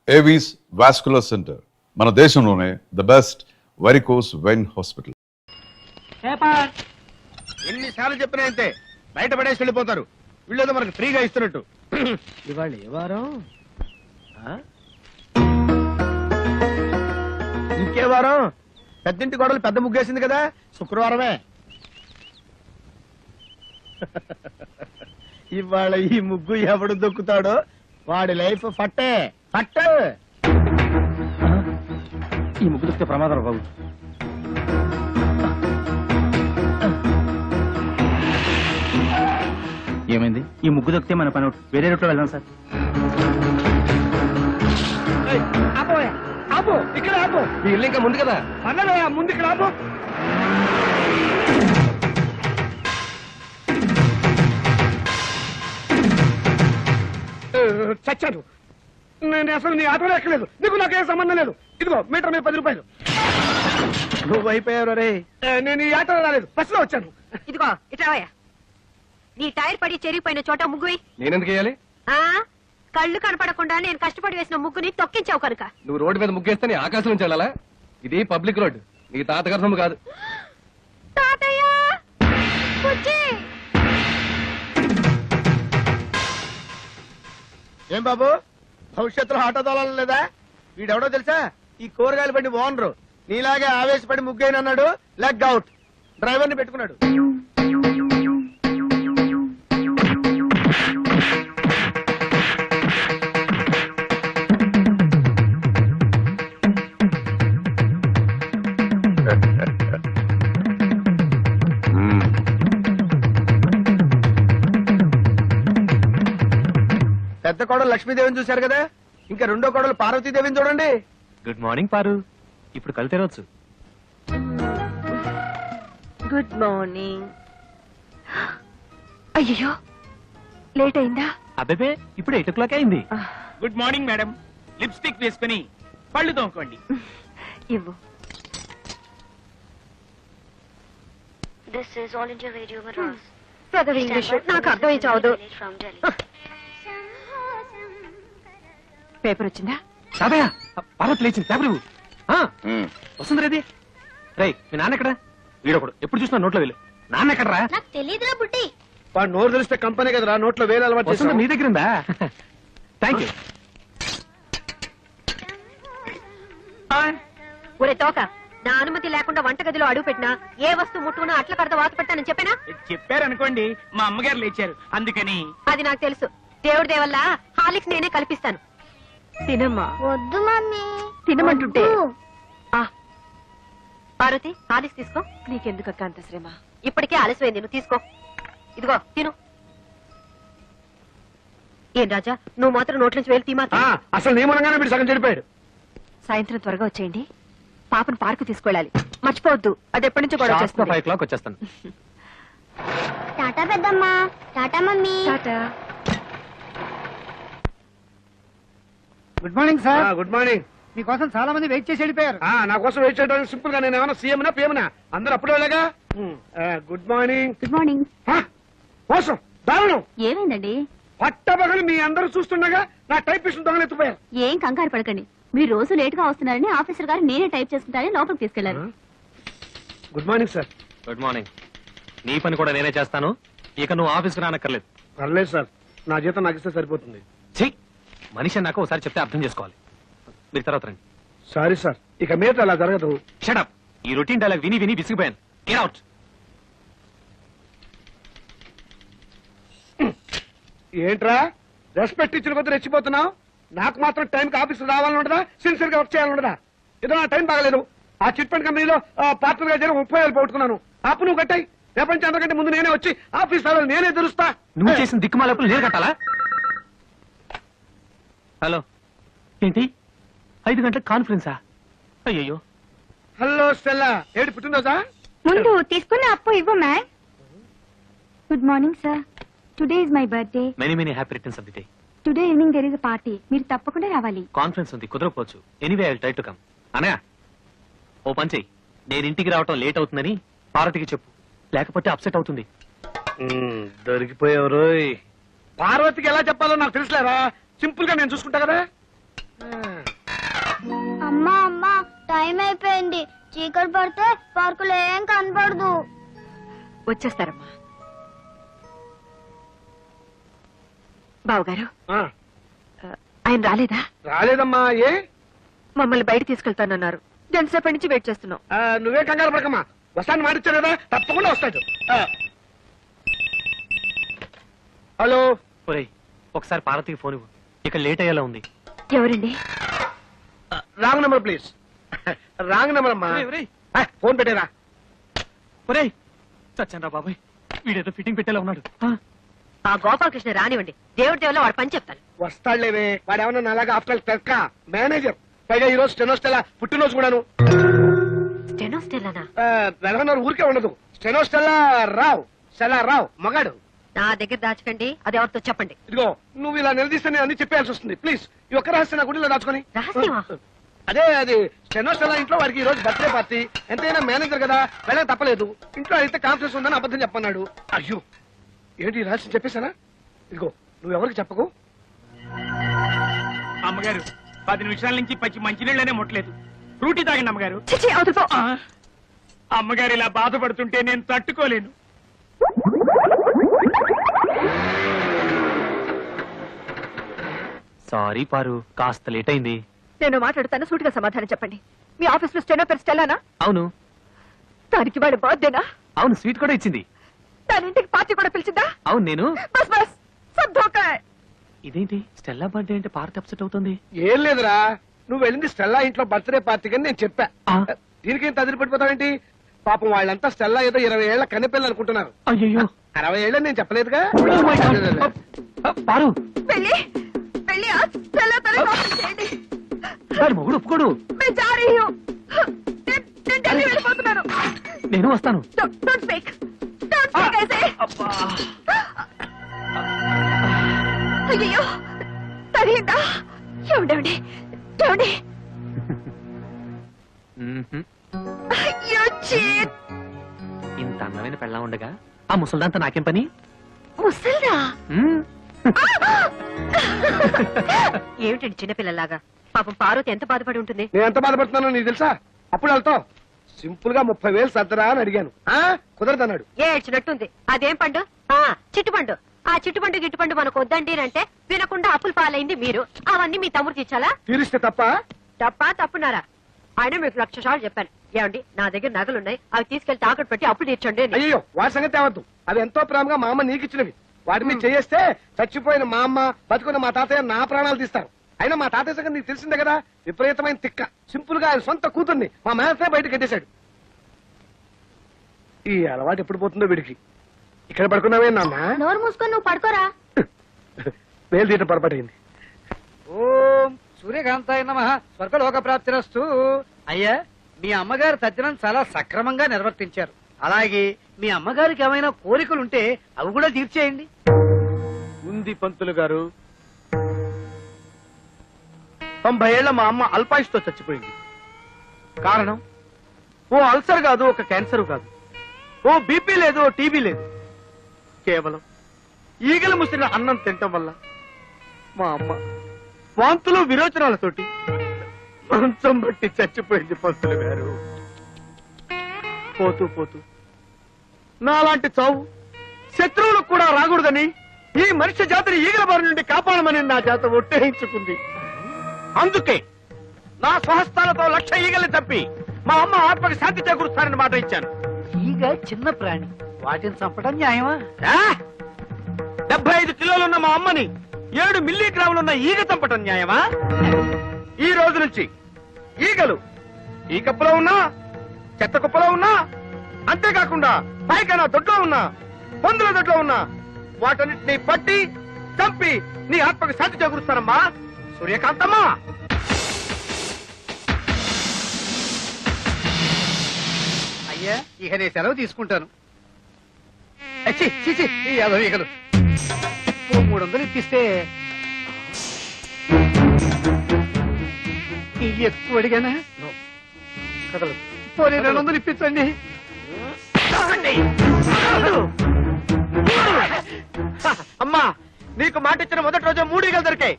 Avis vascular centre మన దేశంలోనే the best varicose vein hospital. ఎన్నిసార్లు చెప్పినా అంతే, బయట పడేసి వెళ్ళిపోతారు. వీళ్ళేదో మనకు ఫ్రీగా ఇస్తున్నట్టు. ఇవాళ ఏ వారం? ఇంకే వారం? పెద్దింటి గొడవలు పెద్ద ముగ్గేసింది కదా, శుక్రవారమే. ఇవాళ ఈ ముగ్గు ఎవడు దొక్కుతాడో వాడి లైఫ్ ఫట్టే ఫట్టే. ఈ ముగ్గు దొక్కితే ప్రమాదం బాబు. ఏమైంది? ఈ ముగ్గు దొక్కితే మన పని వేరే రూట్లో వెళ్దాం సార్. ఆపు, ఇక్కడ ఆపు. మీ ఇల్లు ఇంకా ముందు కదా, అన్నదా ముందు ఇక్కడ ఆపు. చచ్చాను నేను, అసలు నీ ఆటోలో ఎక్కలేదు. నీకు నాకేం సంబంధం లేదు. ఇదిగో మీటర్ మీద 10 రూపాయలు. నువ్వు అయిపోయావు రే. నేను ఈ ఆటోలో రాలేదు, బస్సులో వచ్చాను. ఇదిగో ఇట్రావయ్యా. నీ టైర్ పడి చెరిగిపోయిన చోట ముగ్గువి. నేనెందుకు వేయాలి? కళ్ళు కనపడకుండా నేను కష్టపడి వేసిన ముగ్గుని తొక్కించావు కనుక. నువ్వు రోడ్డు మీద ముగ్గేస్తే నీ ఆకాశం నుంచి వెళ్ళాలా? ఇది పబ్లిక్ రోడ్, నీ తాతగారి సొమ్ము కాదు. తాతయ్య ఏం బాబు, భవిష్యత్తులో ఆటో తోలాలి లేదా? వీడెవడో తెలుసా? ఈ కూరగాయలు బండి ఓనరు. నీలాగే ఆవేశపడి ముగ్గైనన్నాడు, లెగ్ అవుట్. డ్రైవర్ ని పెట్టుకున్నాడు. పెద్ద కోడలు లక్ష్మీదేవిని చూశారు కదా, ఇంకా రెండో కోడలు పార్వతీదేవిని చూడండి. గుడ్ మార్నింగ్ పారు. ఇప్పుడు కళ్ళు తెరవచ్చు. Good morning. అయ్యో లేట్ అయిందా? అబ్బే ఇప్పుడు 8 o'clock అయింది. Good morning madam. లిప్స్టిక్ వేసుకుని పళ్ళు తోముకోండి. ఇవ్వు. This is All India Radio Madras. పెద్దవి ఇంగ్లీష్ నాకు అర్థమై చావదు. From Delhi. పేపర్ వచ్చిందా? తాతయ్య పార్వతి లేచింది. పేపర్ ఇవ్వు. వస్తుంది రేది. రై మీ నాన్న ఎక్కడ? వీడొకడు ఎప్పుడు చూసినా నోట్లో వేలు. నాన్న ఎక్కడరా? నాకు తెలియదురా బుట్టి. వాడు నోరు తెలిస్తే కంపెనీ కదరా, నోట్లో వేలు అలవాటు వస్తుంది చేస్తాం. నీ దగ్గర ఉందా? Thank you. ఒరే తోక, నా అనుమతి లేకుండా వంటగదిలో అడుగు పెట్టినా ఏ వస్తువు ముట్టుకున్నా అట్ల కడత వాత పెట్టానని చెప్పానా? చెప్పారనుకోండి, మా అమ్మగారు లేచారు అందుకని. అది నాకు తెలుసు. దేవుడి దేవల్ల హాలిక్స్ నేనే కల్పిస్తాను. తినమ్మా. వద్దు మమ్మీ. తినమంటుంటే. పార్వతి హాలిక్స్ తీసుకో. నీకెందుకు అక్క అంత శ్రమ? ఇప్పటికే ఆలస్యమైంది, నువ్వు తీసుకో. ఇదిగో తిను. ఏం రాజా, నువ్వు మాత్రం నోట్ల నుంచి వేలు తీమా. అసలు నియమనంగానే మీరు సగం చెడిపోయాడు. సాయంత్రం త్వరగా వచ్చేయండి. పాపను పార్కు తీసుకెళ్ళాలి, మర్చిపోవద్దు. అది ఎప్పటి నుంచో గొడవ చేస్తుంది. 5 o'clock వచ్చేస్తాను. టాటా పెద్దమ్మా. Tata mummy. Tata. Good morning sir. Good morning. మీకోసం చాలా మంది వెయిట్ చేసి వెళ్ళిపోయారు. నా కోసం వెయిట్ చేయడానికి సింపుల్ గా నేను ఏమైనా సీఎం నా పిఎంనా? అందరూ అప్పుడే వెళ్ళగా. Good morning. Good morning. మోసం, దారుణం. ఏమైందండి? పట్టబగలు మీ అందరూ చూస్తుండగా నా టైపిస్ట్ దొంగలెత్తిపోయారు. ఏం కంగారు పడకండి. మీరు రోజు లేట్ గా వస్తున్నారని ఆఫీసర్ గారు నేనే టైప్ చేసుకుంటారని లోపలికి తీసుకెళ్లారు. Good morning sir. Good morning. నీ పని కూడా నేనే చేస్తాను. ఇక నువ్వు ఆఫీస్కి రానక్కర్లేదు. పర్లేదు సార్, నా జీతం నాకు ఇస్తే సరిపోతుంది. ఛీ, మనిషి అన్నాక ఒకసారి చెప్తే అర్థం చేసుకోవాలి. మీరు తర్వాత రండి. సారీ సార్, ఇక మీద అలా జరగదు. షటప్. ఈ రొటీన్ డైలాగ్ విని విని విసిగిపోయాను. Get out. ఏంట్రా రెస్పెక్ట్ ఇచ్చిన కొద్ది రెచ్చిపోతున్నావు? నాకు మాత్రం టైంకి ఆఫీస్ రావాలని ఉండదా? సిన్సియర్ గా వర్క్ చేయాలని ఉండదా? ఏదో నా టైం బాగలేదు. ఆ చిట్ ఫండ్ కంపెనీలో పార్ట్నర్ గా చేరి 30,000 పోగొట్టుకున్నాను. అప్పు నువ్వు కట్టాయి. ప్రపంచం అందరికంటే ముందు నేనే వచ్చి ఆఫీస్ రావాలి, నేనే తెరుస్తా. నువ్వు చేసిన దిక్కుమాలప్పుడు నేను కట్టాలా? హలో, ఏంటి 5 గంటలకు కాన్ఫరెన్సా? అయ్యో. హలో స్టెల్లా, ఏడు పుట్టినరోజా? ముందు తీసుకున్న అప్పు ఇవ్వు ma'am. Good morning sir. Today is my birthday. Many many happy returns of the day. Today evening there is a party. మీరు తప్పకుండా రావాలి. కాన్ఫరెన్స్ ఉంది, కుదరకపోవచ్చు. Anyway I will try to come. Anaya ఓ పని చెయ్యి, నేను ఇంటికి రావటం లేట్ అవుతుందని పార్వతికి చెప్పు, లేకపోతే అప్సెట్ అవుతుంది. దొరికిపోయావు. పార్వతికి ఎలా చెప్పాలో నాకు తెలుసులేరా, సింపుల్ గా నేను చూసుకుంటా కదా. టైం అయిపోయింది. చీకటి పడితే పార్కులో ఏం కనపడదు. వచ్చేస్తారమ్మా. బావగారు ఆ, ఆయన రాలేదా? రాలేదమ్మా. ఏ మమ్మల్ని బయట తీసుకెళ్తానన్నారు. ఎంతసేపటి నుంచి వెయిట్ చేస్తున్నాం. నువ్వే కంగారు పడకమ్మా. వస్తాను మాటిచ్చారు కదా, తప్పకుండా వస్తాడు. హలో. ఒరేయ్ ఒకసారి పార్వతికి ఫోన్ ఇవ్వు, ఇక లేట్ అయ్యేలా ఉంది. ఎవరండి? Wrong number please. Wrong number అమ్మా. ఫోన్ పెట్టేరా. ఒరేయ్ చచ్చాను రా బాబాయ్, వీడేదో ఫిట్టింగ్ పెట్టేలా ఉన్నాడు. ఆ గోపాలకృష్ణ రానివ్వండి, దేవుడి దేవుల్లో వాడు పని చెప్తాను. వస్తాడులేవే, వాడు ఏమన్నా అలాగా ఆఫ్టర్ టెక్క మేనేజర్. పైగా ఈ రోజు స్టెనోస్టెలా పుట్టినరోజు కూడాను. స్టెనోస్టెల్లానా? వెలగన్నారు ఊరికే ఉండదు. స్టెనోస్టెల్లా రావు మగాడు. నా దగ్గర దాచకండి, అది ఎవరితో చెప్పండి. ఇదిగో నువ్వు ఇలా నిలదీస్తే నేను అన్ని చెప్పాల్సి వస్తుంది. ప్లీజ్ ఈ ఒక్క రహస్యం నా గుడిలో దాచుకొని. రహస్యమా? అదే అది స్టెనోస్టెల్లా ఇంట్లో వాడికి ఈ రోజు బర్త్డే పార్టీ. ఎంతైనా మేనేజర్ కదా, వెళ్ళక తప్పలేదు. ఇంట్లో అయితే కాన్ఫరెన్స్ ఉందని అబద్ధం చెప్పన్నాడు. అయ్యో ఏంటి ఈ రహస్యం చెప్పేశానా? ఇదిగో నువ్వు ఎవరికి చెప్పకు. అమ్మగారు 10 నిమిషాల నుంచి పచ్చి మంచినీళ్ళనే ముట్టలేదు. ఫ్రూటీ తాగండి అమ్మగారు. చిచి, అవతల పో. అమ్మగారు ఇలా బాధపడుతుంటే నేను తట్టుకోలేను. సారీ పారు, కాస్త లేట్ అయింది. నేను మాట్లాడుతాను, సూటిగా సమాధానం చెప్పండి. మీ ఆఫీస్ లో స్టెనో పేరు స్టెల్లానా? అవును. దానికి వాడి బర్త్డేనా? అవును, స్వీట్ కూడా ఇచ్చింది. దాని ఇంటికి పార్టీ కూడా పిలిచిందా? అవును నేను. బస్ బస్ సబ్ ధోకా హై. ఇదేంటి స్టెల్లా బర్త్డే అంటే పార్టీ అప్సెట్ అవుతుంది? ఏం లేదురా, నువ్వు వెళ్ళింది స్టెల్లా ఇంట్లో బర్త్డే పార్టీకి అని నేను చెప్పా. ఆ. దీనికేం తదిరి పడిపోతావేంటి? పాపం వాళ్ళంతా స్టెల్లా ఏదో 20 ఏళ్ల కన్నెపిల్లలు అనుకుంటున్నారు. అయ్యో 60 ఏళ్ళని నేను చెప్పలేదుగా. పారు, వెళ్ళి వెళ్ళి ఆ స్టెల్లా తల ఓపెన్ చేయండి. వాడి మొగుడు ఒప్పుకోడు. मैं जा रही हूं. నేను ఢిల్లీ వెళ్ళిపోతున్నాను. నేను వస్తాను. డోంట్ స్పీక్ ఐసే. అయ్యో తగిలిందా? ఏమండి ఏమండి? అయ్యో చీట్. ఇంత అందమైన పెళ్ళా ఉండగా ఆ ముసల్దాంతా నాకేం పని? ముసల్దా? మ్మ్. ఏమిటండి చిన్నపిల్లలాగా? పాపం పార్వతి ఎంత బాధపడి ఉంటుంది. నేను ఎంత బాధపడుతున్నానో నీకు తెలుసా? అప్పుడు వెళ్తావు సింపుల్ గా 30,000 సర్దరా అని అడిగాను. కుదరదన్నాడు. ఏడ్చినట్టుంది. అదేం పండు? చిట్టుపండు. ఆ చిట్టుపండు గిట్టుపండు మనకు వద్దండి అంటే వినకుండా అప్పులు పాలైంది మీరు. అవన్నీ మీ తమ్ముడు తీర్చాలా? తీరిస్తే తప్ప. తప్పున్నారా? ఆయన మీకు 1,00,000 సార్లు చెప్పాను. ఏమండి నా దగ్గర నగలున్నాయి, అవి తీసుకెళ్లి తాకట్టు పెట్టి అప్పులు తీర్చండి అని. అయ్యో వాటి సంగతి అవద్దు. అవి ఎంతో ప్రేమగా మా అమ్మ నీకు ఇచ్చినవి. వాటి మీద చేస్తే చచ్చిపోయిన మా అమ్మ, బతుకున్న మా తాతయ్య నా ప్రాణాలు తీస్తారు. అయినా మా తాతయ్య సంగతి నీకు తెలిసిందే కదా, విపరీతమైన తిక్క. సింపుల్ గా ఆయన సొంత కూతుర్ని మా మేనసే బయట కట్టేశాడు. ఈ అలవాటు ఎప్పుడు పోతుందో వీడికి. ఇక్కడ పడుకున్నావే నాన్న? నోరు మూసుకొని నువ్వు పడుకోరా. వేలు తీయటం పొరపాటైంది. ఓం సూర్యకాంతాయ నమః. స్వర్గలోక ప్రాప్తిరస్తు. అయ్యా మీ అమ్మగారు తద్దినం చాలా సక్రమంగా నిర్వర్తించారు. అలాగే మీ అమ్మగారికి ఏమైనా కోరికలుంటే అవి కూడా తీర్చేయండి. ఉంది పంతులు గారు. 90 ఏళ్ల మా అమ్మ అల్పాయుష్తో చచ్చిపోయింది. కారణం ఓ అల్సర్ కాదు, ఒక క్యాన్సర్ కాదు, ఓ బీపీ లేదు, ఓ టీబీ లేదు. కేవలం ఈగలు ముసిరిన అన్నం తినటం వల్ల మా అమ్మ వాంతులు విరోచనాలతోటి మంచం బట్టి చచ్చిపోయింది పంతులు గారు. పోతూ పోతూ నాలాంటి చావు శత్రువులకు కూడా రాకూడదని ఈ మనిషి జాతిని ఈగల బారి నుండి కాపాడమని నా జాత ఒట్టేయించుకుంది. అందుకే నా స్వహస్తాలతో 1,00,000 ఈగల్ని తప్పి మా అమ్మ ఆత్మకి శాంతి చేకూరుస్తానని మాట ఇచ్చాను. ఈగ చిన్న ప్రాణి, వాటిని చంపడం న్యాయమా? 75 కిలోలున్న మా అమ్మని 7 మిల్లీగ్రాములున్న ఈగ చంపటం న్యాయమా? ఈ రోజు నుంచి ఈగలు ఈ కప్పులో ఉన్నా, చెత్త కుప్పలో ఉన్నా, అంతేకాకుండా పైకైనా దొడ్లో ఉన్నా, పందుల దొడ్లో ఉన్నా, వాటన్నిటిని పట్టి చంపి నీ ఆత్మకు శాంతి చేకూరుస్తానమ్మా. సూర్యకాంతమ్మా. అయ్యా ఇక నేను సెలవు తీసుకుంటాను. ఛీ, ఛీ, ఛీ, ఈ యాదవ ఈగలు. ఓ 300 ఇప్పిస్తే ఇవి ఎక్కువ అడిగానా? కదలదు. పోనీ 200 ఇప్పించండి. అమ్మా నీకు మాట ఇచ్చిన మొదటి రోజు 3 ఈగలు దొరికాయి.